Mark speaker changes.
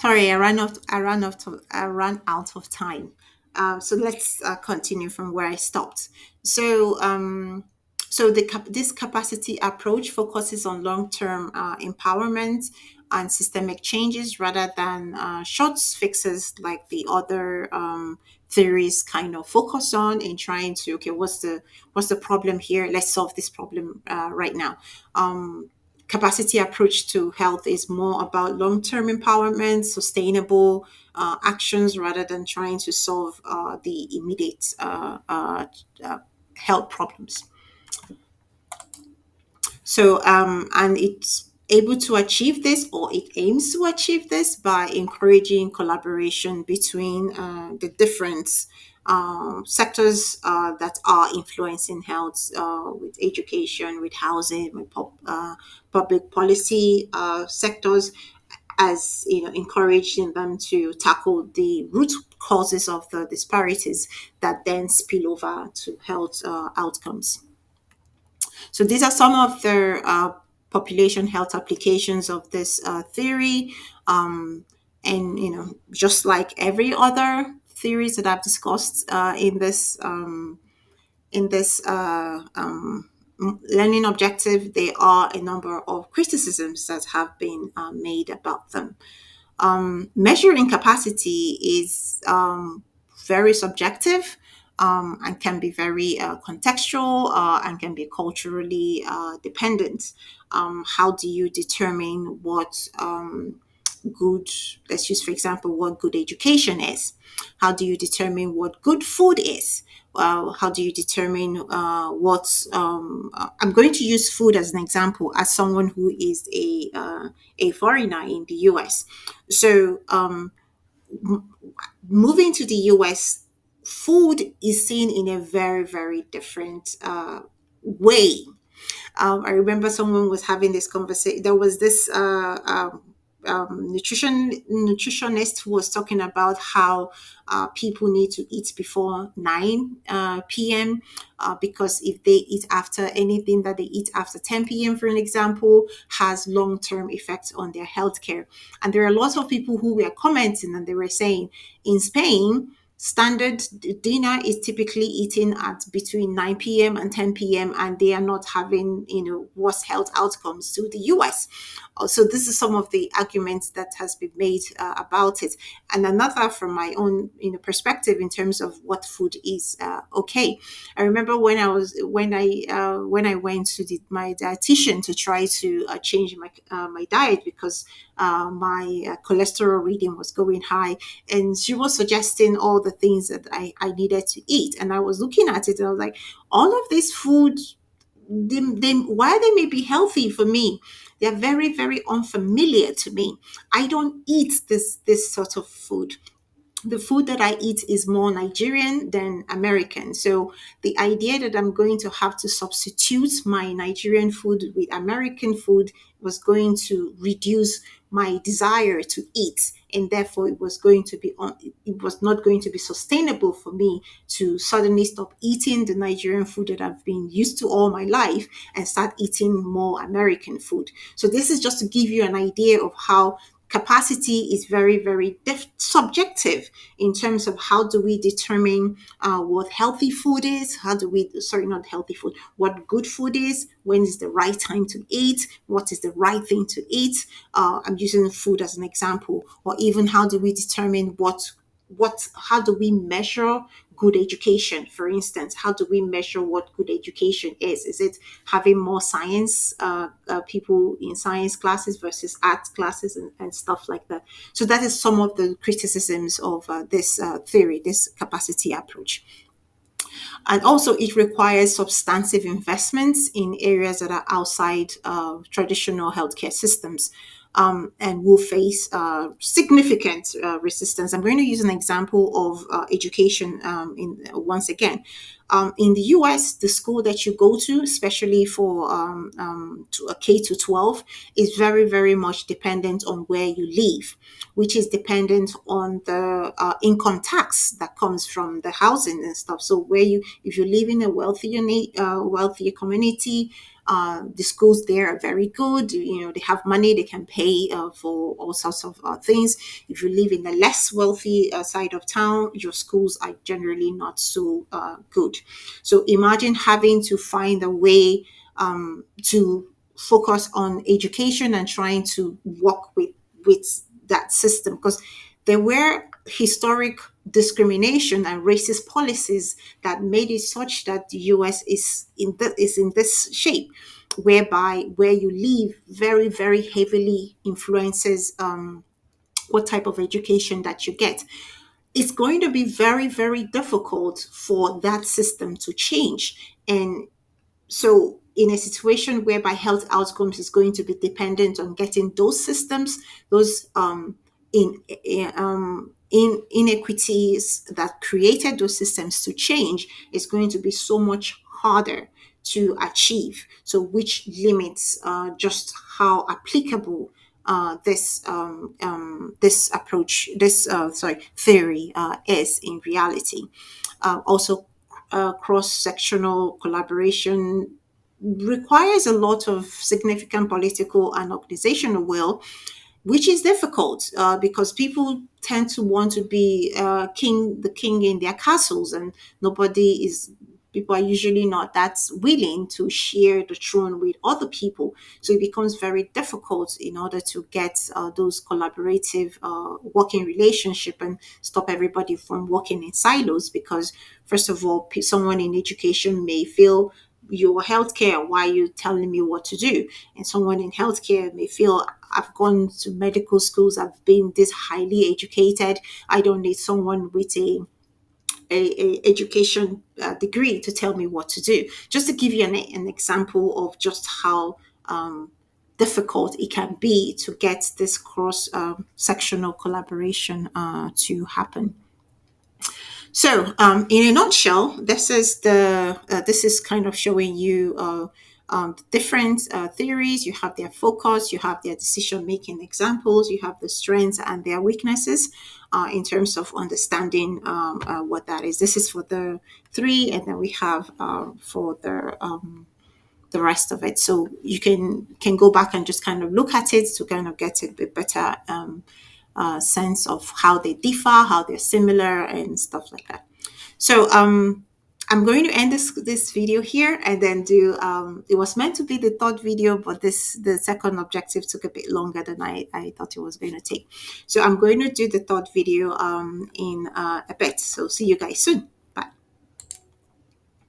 Speaker 1: Sorry, I ran out of time. So let's continue from where I stopped. So, this capacity approach focuses on long-term empowerment and systemic changes rather than short fixes like the other theories kind of focus on in trying to, okay, what's the problem here? Let's solve this problem right now. Capacity approach to health is more about long-term empowerment, sustainable actions rather than trying to solve the immediate health problems. And it's able to achieve this, or it aims to achieve this by encouraging collaboration between the different sectors that are influencing health, with education, with housing, with public policy sectors, as encouraging them to tackle the root causes of the disparities that then spill over to health outcomes. So these are some of the population health applications of this theory. And just like every other theories that I've discussed in this learning objective, there are a number of criticisms that have been made about them. Measuring capacity is very subjective, and can be very contextual, and can be culturally dependent. How do you determine what good, let's use for example, what good education is? How do you determine what good food is? How do you determine I'm going to use food as an example, as someone who is a foreigner in the US. So, moving to the US, food is seen in a very, very different way. I remember someone was having this conversation. There was this nutritionist who was talking about how people need to eat before 9 p.m. Because if they eat after, anything that they eat after 10 p.m., for an example, has long-term effects on their healthcare. And there are lots of people who were commenting, and they were saying in Spain, standard dinner is typically eaten at between 9 p.m. and 10 p.m., and they are not having, worse health outcomes to the US. So this is some of the arguments that has been made about it. And another from my own, perspective in terms of what food is okay. I remember when I went to my dietitian to try to change my diet because my cholesterol reading was going high, and she was suggesting all the things that I needed to eat. And I was looking at it and I was like, all of this food, while they may be healthy for me, they're very, very unfamiliar to me. I don't eat this sort of food. The food that I eat is more Nigerian than American. So the idea that I'm going to have to substitute my Nigerian food with American food was going to reduce my desire to eat. And therefore it was not going to be sustainable for me to suddenly stop eating the Nigerian food that I've been used to all my life and start eating more American food. So this is just to give you an idea of how capacity is very, very subjective in terms of how do we determine what healthy food is, not healthy food, what good food is, when is the right time to eat, what is the right thing to eat. I'm using food as an example. Or even how do we determine how do we measure good education? For instance, how do we measure what good education is? Is it having more science people in science classes versus arts classes, and stuff like that? So that is some of the criticisms of this theory, this capacity approach. And also, it requires substantive investments in areas that are outside traditional healthcare systems, and will face significant resistance. I'm going to use an example of education once again. In the US, the school that you go to, especially for to a K to 12, is very, very much dependent on where you live, which is dependent on the income tax that comes from the housing and stuff. So if you live in a wealthier community, The schools there are very good. They have money, they can pay for all sorts of things. If you live in a less wealthy side of town, your schools are generally not so good. So imagine having to find a way to focus on education and trying to work with that system, because there were historic discrimination and racist policies that made it such that the US is in this shape, whereby where you live very, very heavily influences what type of education that you get. It's going to be very, very difficult for that system to change. And so, in a situation whereby health outcomes is going to be dependent on getting those systems, those inequities that created those systems to change, is going to be so much harder to achieve. So, which limits just how applicable this approach, this theory is in reality. Also, cross-sectional collaboration requires a lot of significant political and organizational will, which is difficult because people tend to want to be the king in their castles, and nobody is. People are usually not that willing to share the throne with other people, so it becomes very difficult in order to get those collaborative working relationship and stop everybody from working in silos. Because first of all, someone in education may feel, your healthcare, why are you telling me what to do? And someone in healthcare may feel, I've gone to medical schools, I've been this highly educated, I don't need someone with a education degree to tell me what to do. Just to give you an example of just how difficult it can be to get this cross sectional collaboration to happen. So, in a nutshell, this is kind of showing you different theories. You have their focus, you have their decision making examples, you have the strengths and their weaknesses in terms of understanding what that is. This is for the three, and then we have for the rest of it. So you can go back and just kind of look at it to kind of get a bit better sense of how they differ, how they're similar, and stuff like that. So I'm going to end this video here, and then do it was meant to be the third video, but the second objective took a bit longer than I thought it was going to take. So I'm going to do the third video in a bit. So see you guys soon.